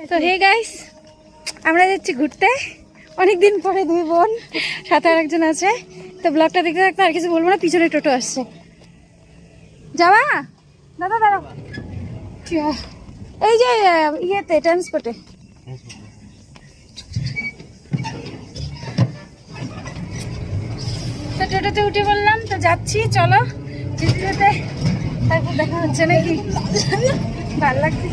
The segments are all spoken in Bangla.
তো হে গাইস, আমরা যাচ্ছি ঘুরতে। অনেকদিন পরে দুই বোন, সাথে আর একজন আছে। তো ব্লগটা দেখতে থাকতে আর কিছু বলবো না, পিছনে টোটো আসছে। যাওয়া দাদা দাঁড়াও, এই যে ইয়েতে ট্রান্সপোর্টে। তো টোটোতে উঠে বললাম, তো যাচ্ছি, চলো যেতে যেতে তারপর দেখা হচ্ছে নাকি। ভালো লাগছে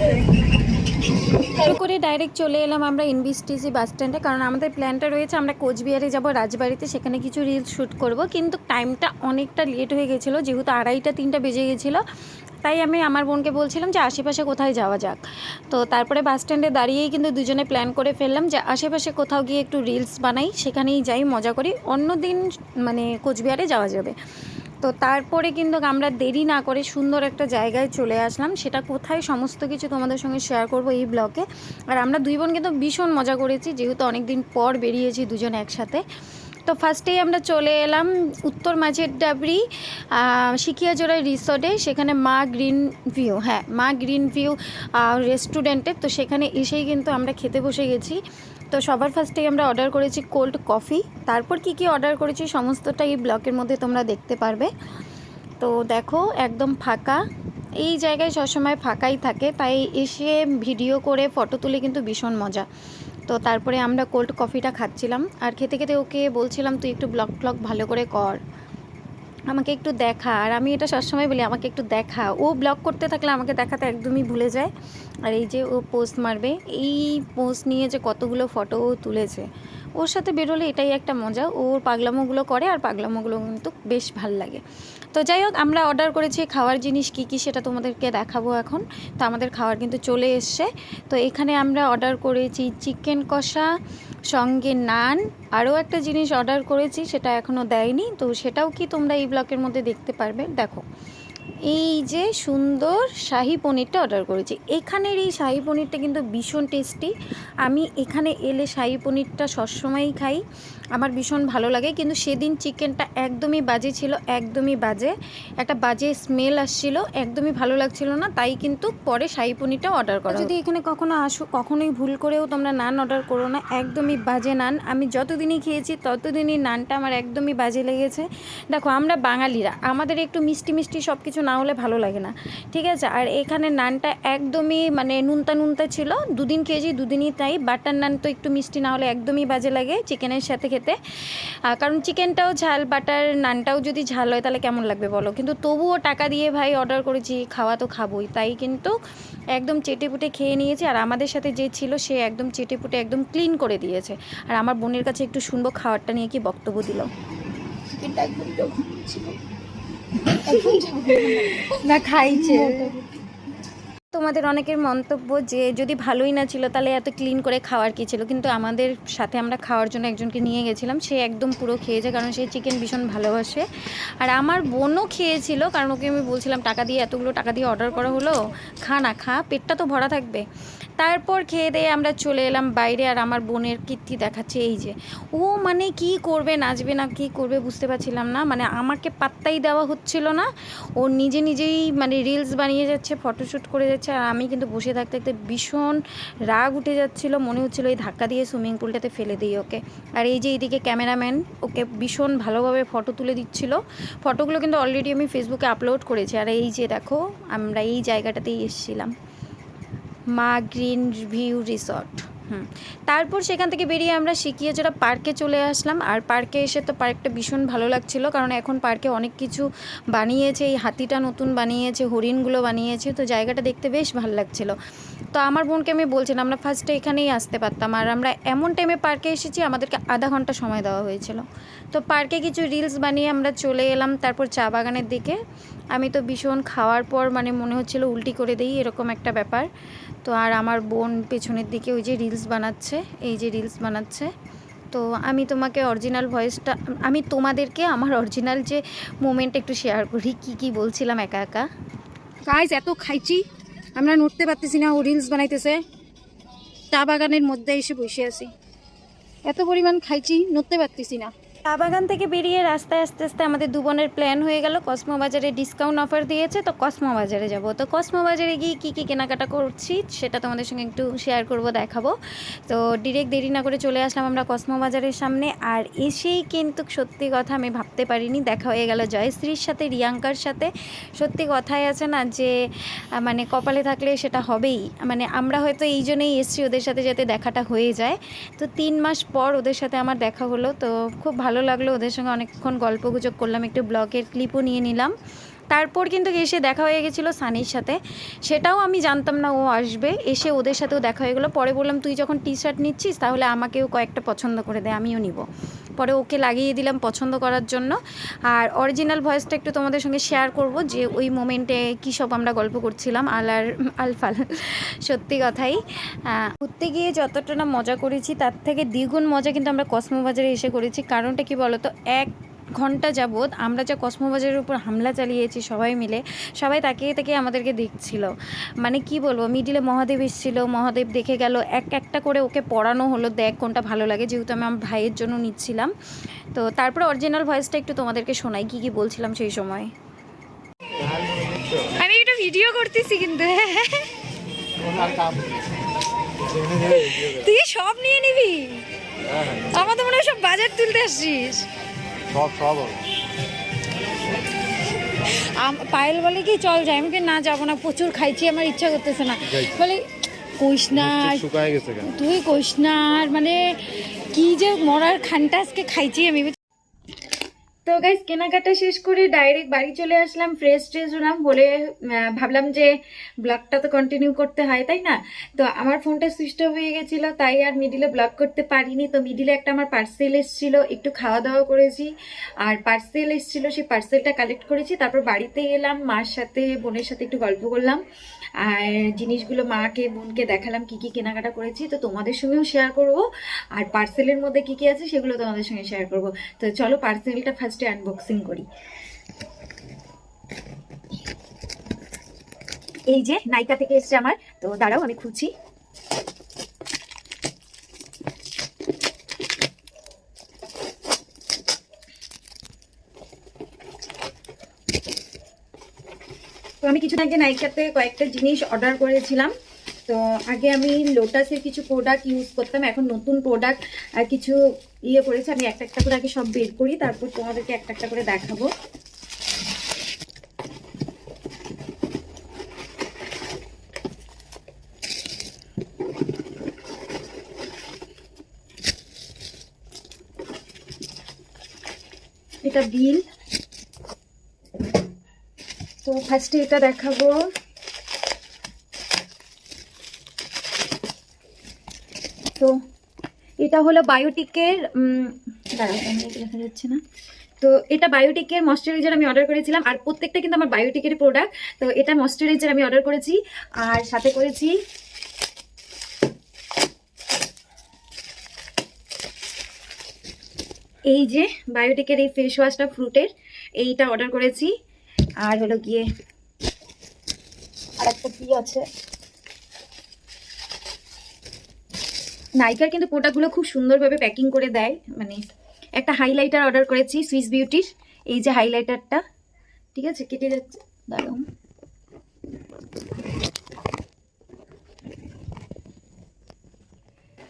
করে ডাইরেক্ট চলে এলাম আমরা এনবিএসটিসি বাস স্ট্যান্ডে, কারণ আমাদের প্ল্যানটা রয়েছে আমরা কোচবিহারে যাব রাজবাড়িতে, সেখানে কিছু রিলস শ্যুট করব। কিন্তু টাইমটা অনেকটা লেট হয়ে গেছিলো, যেহেতু 2:30-3টা বেজে গেছিলো। তাই আমি আমার বোনকে বলছিলাম যে আশেপাশে কোথায় যাওয়া যাক। তো তারপরে বাস স্ট্যান্ডে দাঁড়িয়েই কিন্তু দুজনে প্ল্যান করে ফেললাম যে আশেপাশে কোথাও গিয়ে একটু রিলস বানাই, সেখানেই যাই, মজা করি। অন্য দিন মানে কোচবিহারে যাওয়া যাবে। তো তারপরে কিন্তু আমরা দেরি না করে সুন্দর একটা জায়গায় চলে আসলাম। সেটা কোথায় সমস্ত কিছু তোমাদের সঙ্গে শেয়ার করব এই ব্লগে। আর আমরা দুই বোন কিন্তু ভীষণ মজা করেছি, যেহেতু অনেক দিন পর বেরিয়েছি দুজন একসাথে। তো ফার্স্টেই আমরা চলে এলাম উত্তর মাঝের ডাবরি শিখিয়াজোড়া রিসর্টে, সেখানে মা গ্রিন ভিউ, মা গ্রিন ভিউ রেস্টুরেন্টে। তো সেখানে এসেই কিন্তু আমরা খেতে বসে গেছি। তো সবার ফার্স্টেই আমরা অর্ডার করেছি কোল্ড কফি। তারপর কি অর্ডার করেছি সমস্তটা এই ব্লগের মধ্যে তোমরা দেখতে পারবে। তো দেখো একদম ফাঁকা, এই জায়গায় সবসময় ফাঁকাই থাকে, তাই এসে ভিডিও করে ফটো তুলে কিন্তু ভীষণ মজা। তো তারপরে আমরা কোল্ড কফিটা খাচ্ছিলাম, আর খেতে খেতে ওকে বলছিলাম তুই একটু ব্লগ ভালো করে কর, আমাকে একটু দেখা। আর আমি এটা সবসময় বলি, আমাকে একটু দেখা। ও ব্লগ করতে থাকলে আমাকে দেখাতে একদমই ভুলে যায়। আর এই যে ও পোস্ট মারবে, এই পোস্ট নিয়ে যে কতগুলো ফটো ও তুলেছে, ওর সাথে বেরোলে এটাই একটা মজা। ওর পাগলামোগুলো করে, আর পাগলামোগুলো কিন্তু বেশ ভাল লাগে। তো যাই হোক, আমরা অর্ডার করেছি খাওয়ার জিনিস কি সেটা তোমাদেরকে দেখাবো এখন। তো আমাদের খাবার কিন্তু চলে এসছে। তো এখানে আমরা অর্ডার করেছি চিকেন কষা, সঙ্গে নান। আরও একটা জিনিস অর্ডার করেছি, সেটা এখনও দেয়নি, তো সেটাও কি তোমরা এই ব্লগের মধ্যে দেখতে পারবে। দেখো এই যে সুন্দর শাহি পনিরটা অর্ডার করেছি। এখানের এই শাহি পনিরটা কিন্তু ভীষণ টেস্টি। আমি এখানে এলে শাহি পনিরটা সবসময়ই খাই, আমার ভীষণ ভালো লাগে। কিন্তু সেদিন চিকেনটা একদমই বাজে ছিল, একদমই বাজে, একটা বাজে স্মেল আসছিল, একদমই ভালো লাগছিল না। তাই কিন্তু পরে শাহি পনিরটাও অর্ডার করা। যদি এখানে কখনো আসো, কখনোই ভুল করেও তোমরা নান অর্ডার করো না, একদমই বাজে নান। আমি যতদিনই খেয়েছি ততদিনই নানটা আমার একদমই বাজে লেগেছে। দেখো আমরা বাঙালিরা, আমাদের একটু মিষ্টি মিষ্টি সব কিছু না হলে ভালো লাগে না, ঠিক আছে। আর এখানে নানটা একদমই মানে নুনতা ছিল, দুদিন খেয়েছি দুদিনই তাই। বাটার নান তো একটু মিষ্টি না হলে একদমই বাজে লাগে চিকেনের সাথে খেতে, কারণ চিকেনটাও ঝাল, বাটার নানটাও যদি ঝাল হয় তাহলে কেমন লাগবে বলো। কিন্তু তবুও টাকা দিয়ে ভাই অর্ডার করেছি, খাওয়া তো খাবোই, তাই কিন্তু একদম চেটেপুটে খেয়ে নিয়েছি। আর আমাদের সাথে যে ছিল সে একদম চেটেপুটে একদম ক্লিন করে দিয়েছে। আর আমার বোনের কাছে একটু শুনবো খাবারটা নিয়ে কি বক্তব্য দিল। না খাইছে। তোমাদের অনেকের মন্তব্য যে যদি ভালোই না ছিল তাহলে এত ক্লিন করে খাওয়ার কী ছিল। কিন্তু আমাদের সাথে আমরা খাওয়ার জন্য একজনকে নিয়ে গেছিলাম, সে একদম পুরো খেয়েছে, কারণ সে চিকেন ভীষণ ভালোবাসে। আর আমার বোনও খেয়েছিল, কারণ ওকে আমি বলছিলাম টাকা দিয়ে, এতগুলো টাকা দিয়ে অর্ডার করা হলো, খা না খা, পেটটা তো ভরা থাকবে। তারপর খেয়ে দিয়ে আমরা চলে এলাম বাইরে। আর আমার বোনের কীর্তি দেখাচ্ছে এই যে, ও মানে কি করবে, নাচবে না কি করবে বুঝতে পারছিলাম না, মানে আমাকে পাত্তাই দেওয়া হচ্ছিল না। ও নিজেই মানে রিলস বানিয়ে যাচ্ছে, ফটোশ্যুট করে যাচ্ছে। আর আমি কিন্তু বসে থাকতে থাকতে ভীষণ রাগ উঠে যাচ্ছিলো, মনে হচ্ছিলো এই ধাক্কা দিয়ে সুইমিং পুলটাতে ফেলে দিই ওকে। আর এই যে এইদিকে ক্যামেরাম্যান ওকে ভীষণ ভালোভাবে ফটো তুলে দিচ্ছিলো। ফটোগুলো কিন্তু অলরেডি আমি ফেসবুকে আপলোড করেছি। আর এই যে দেখো আমরা এই জায়গাটাতেই এসেছিলাম, মা গ্রিন ভিউ রিসর্ট। তারপর সেখান থেকে বেরিয়ে আমরা শিখিয়াজোড়া পার্কে চলে আসলাম। আর পার্কে এসে তো পার্কটা ভীষণ ভালো লাগছিলো, কারণ এখন পার্কে অনেক কিছু বানিয়েছে, এই হাতিটা নতুন বানিয়েছে, হরিণগুলো বানিয়েছে, তো জায়গাটা দেখতে বেশ ভালো লাগছিলো। তো আমার বোনকে আমি বলছিলাম আমরা ফার্স্টে এখানেই আসতে পারতাম, আর আমরা এমন টাইমে পার্কে এসেছি আমাদেরকে আধা ঘন্টা সময় দেওয়া হয়েছিল। তো পার্কে কিছু রিলস বানিয়ে আমরা চলে এলাম তারপর চা বাগানের দিকে। আমি তো ভীষণ খাওয়ার পর মানে মনে হচ্ছিলো উল্টি করে দিই, এরকম একটা ব্যাপার। তো আর আমার বোন পেছনের দিকে ওই যে রিলস বানাচ্ছে, এই যে রিলস বানাচ্ছে। তো আমি তোমাকে অরিজিনাল ভয়েসটা, আমি তোমাদেরকে আমার অরিজিনাল যে মোমেন্ট একটু শেয়ার করি, কি বলছিলাম একা একা। গাইস এত খাইছি আমরা নড়তে পারতেছি না, ও রিলস বানাইতেছে, চা বাগানের মধ্যে এসে বসে আছি, এত পরিমাণ খাইছি নড়তে পারতেছি না। চা বাগান থেকে বেরিয়ে রাস্তায় আস্তে আস্তে আমাদের দু বোনের প্ল্যান হয়ে গেল কসমো বাজারে ডিসকাউন্ট অফার দিয়েছে, তো কসমো বাজারে যাব। তো কসমো বাজারে গিয়ে কী কী কেনাকাটা করছি সেটা তোমাদের সঙ্গে একটু শেয়ার করব, দেখাবো। তো ডিরেক্ট দেরি না করে চলে আসলাম আমরা কসমো বাজারের সামনে। আর এসেই কিন্তু সত্যি কথা আমি ভাবতে পারিনি দেখা হয়ে গেল জয়শ্রীর সাথে, রিয়াঙ্কার সাথে। সত্যি কথাই আছে না যে মানে কপালে থাকলে সেটা হবেই। মানে আমরা হয়তো এই জন্যই এসেছি ওদের সাথে যাতে দেখাটা হয়ে যায়। তো 3 মাস পর ওদের সাথে আমার দেখা হলো, তো খুব ভালো লাগলো। ওদের সঙ্গে অনেকক্ষণ গল্পগুজব করলাম, একটু ব্লগের ক্লিপও নিয়ে নিলাম। তারপর কিন্তু এসে দেখা হয়ে গেছিলো সানির সাথে, সেটাও আমি জানতাম না ও আসবে। এসে ওদের সাথেও দেখা হয়ে গেলো। পরে বললাম তুই যখন টি শার্ট নিচ্ছিস তাহলে আমাকেও কয়েকটা পছন্দ করে দে, আমিও নিব। পরে ওকে লাগিয়ে দিলাম পছন্দ করার জন্য। আর অরিজিনাল ভয়েসটা একটু তোমাদের সঙ্গে শেয়ার করব যে ওই মোমেন্টে কী সব আমরা গল্প করছিলাম আলফাল। সত্যি কথাই ঘুরতে গিয়ে যতটা না মজা করেছি তার থেকে দ্বিগুণ মজা কিন্তু আমরা কসমো বাজারে এসে করেছি। কারণটা কি বলো তো, 1 ঘন্টা যাবৎ আমরা যা কসমো বাজারের উপর হামলা চালিয়েছি সবাই মিলে, সবাই তাকিয়ে তাকিয়ে আমাদেরকে দেখছিল। মানে কি বলবো, মিডিলে মহাদেব এসেছিল, মহাদেব দেখে গেল, একটা করে ওকে পড়ানো হলো দেখ কোনটা ভালো লাগে, যেহেতু আমি আমার ভাইয়ের জন্য নিচ্ছিলাম। তো তারপরে অরিজিনাল ভয়েসটা একটু তোমাদেরকে শোনাই কী কী বলছিলাম সেই সময়। আমি একটা ভিডিও করতেছি কিন্তু তুই সব নিয়ে নিবি, আমার তো মনে হয় সব বাজার তুলতে আসছিস। পায়েল বলে কি চল যাই, আমি না যাবো না, প্রচুর খাইছি, আমার ইচ্ছা করতেছে না। বলে কইস না, তুই কইস না, মানে কি যে মরার খানটা আজকে খাইছি আমি। তো গাইস কেনাকাটা শেষ করে ডাইরেক্ট বাড়ি চলে আসলাম, ফ্রেশ ট্রেশ হলাম বলে ভাবলাম যে ব্লগটা তো কন্টিনিউ করতে হয় তাই না। তো আমার ফোনটা সুইচ অফ হয়ে গেছিলো, তাই আর মিডিলে ব্লগ করতে পারিনি। তো মিডিলে একটা আমার পার্সেল এসেছিল, একটু খাওয়া দাওয়া করেছি, আর পার্সেল এসেছিল সেই পার্সেলটা কালেক্ট করেছি। তারপর বাড়িতে এলাম, মার সাথে বোনের সাথে একটু গল্প করলাম, আর জিনিসগুলো মাকে বোনকে দেখালাম কি কি কেনাকাটা করেছি, তো তোমাদের সঙ্গেও শেয়ার করব। আর পার্সেলের মধ্যে কি কি আছে সেগুলো তোমাদের সঙ্গে শেয়ার করব। তো চলো পার্সেলটা ফার্স্টে আনবক্সিং করি। এই যে নাইকা থেকে এসছে আমার, তো দাঁড়াও আমি খুঁজছি। তো আমি কিছুদিন আগে নাইকাতে কয়েকটা জিনিস অর্ডার করেছিলাম। তো আগে আমি লোটাসের কিছু প্রোডাক্ট ইউজ করতাম, এখন নতুন প্রোডাক্ট আর কিছু করেছি। আমি একটা একটা করে আগে সব বের করি, তারপর তোমাদেরকে একটা একটা করে দেখাবো। এটা বিল, তো ফার্স্টে এটা দেখাবো। তো এটা হলো বায়োটিকের, দেখা যাচ্ছে না, তো এটা বায়োটিকের ময়শ্চারাইজার আমি অর্ডার করেছিলাম। আর প্রত্যেকটা কিন্তু আমার বায়োটিকের প্রোডাক্ট। তো এটা ময়শ্চারাইজার আমি অর্ডার করেছি, আর সাথে করেছি এই যে বায়োটিকের এই ফেস ওয়াশটা ফ্রুটের, এইটা অর্ডার করেছি। আর হলো গিয়ে আর একটা কি আছে, নাইকার কিন্তু প্রোডাক্টগুলো খুব সুন্দরভাবে প্যাকিং করে দেয়। মানে একটা হাইলাইটার অর্ডার করেছি সুইস বিউটির, এই যে হাইলাইটারটা, ঠিক আছে কেটে যাচ্ছে, দাঁড়াও।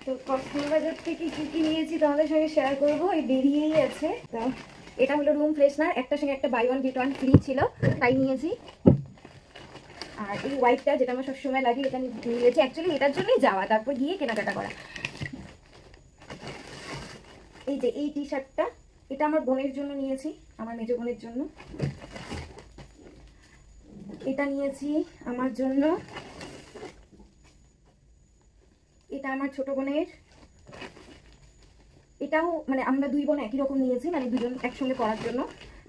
তো কসমো বাজার থেকে কি কি নিয়েছি তোমাদের সঙ্গে শেয়ার করবো, এই বেরিয়েই আছে। তো এটা হলো রুম ফ্রেশনার, একটার সঙ্গে একটা বাই 1 গেট 1 ফ্রি ছিল, তাই নিয়েছি। আর এই হোয়াইটটা যেটা আমার সবসময় লাগে, এটা নিয়েছি অ্যাকচুয়ালি এটার জন্যই যাওয়া, তারপর গিয়ে কেনাকাটা করা। এই যে এই টি শার্টটা, এটা আমার বোনের জন্য নিয়েছি, আমার মেজো বোনের জন্য। এটা নিয়েছি আমার জন্য, এটা আমার ছোট বোনের। এটাও মানে আমরা দুই বোন একই রকম নিয়েছি, মানে দুজন একসঙ্গে পরার জন্য।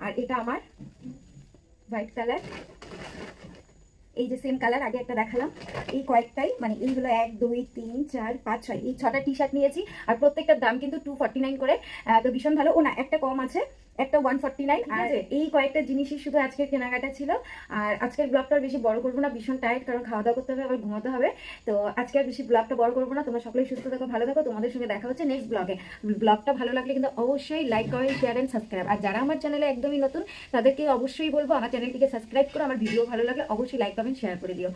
আর এটা আমার হোয়াইট কালার, এই যে সেম কালার আগে একটা দেখালাম, এই কয়েকটাই মানে এইগুলো 1 2 3 4 5 6 এই 6টা টি শার্ট নিয়েছি। আর প্রত্যেকটার দাম কিন্তু 249 করে, তো ভীষণ ভালো। ও না, একটা কম আছে, একটা 149। আর এই কয়েকটা জিনিসই শুধু আজকের কেনাকাটা ছিল। আর আজকের ব্লগটা বেশি বড় করবো না, ভীষণ টায়ার্ড, কারণ খাওয়া দাওয়া করতে হবে, আবার ঘুমাতে হবে। তো আজকে আর বেশি ব্লগটা বড় করবো না। তোমরা সকলেই সুস্থ থাকো, ভালো থাকো। তোমাদের সঙ্গে দেখা হচ্ছে নেক্সট ব্লগে। ব্লগটা ভালো লাগলে কিন্তু অবশ্যই like, comment, share and subscribe. আর যারা আমার চ্যানেলে একদমই নতুন তাদেরকে অবশ্যই বলবো আমার চ্যানেলটিকে সাবস্ক্রাইব করো। আমার ভিডিও ভালো লাগলে অবশ্যই লাইক, কমেন্ট, শেয়ার করে দিও।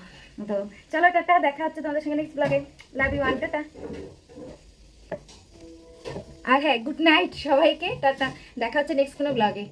তো চলো টাটা, দেখা হচ্ছে তোমাদের সঙ্গে next blog. Love you all, tata. আর হ্যাঁ, গুড নাইট সবাইকে, টাটা। দেখা হচ্ছে নেক্সট কোনো ব্লগে।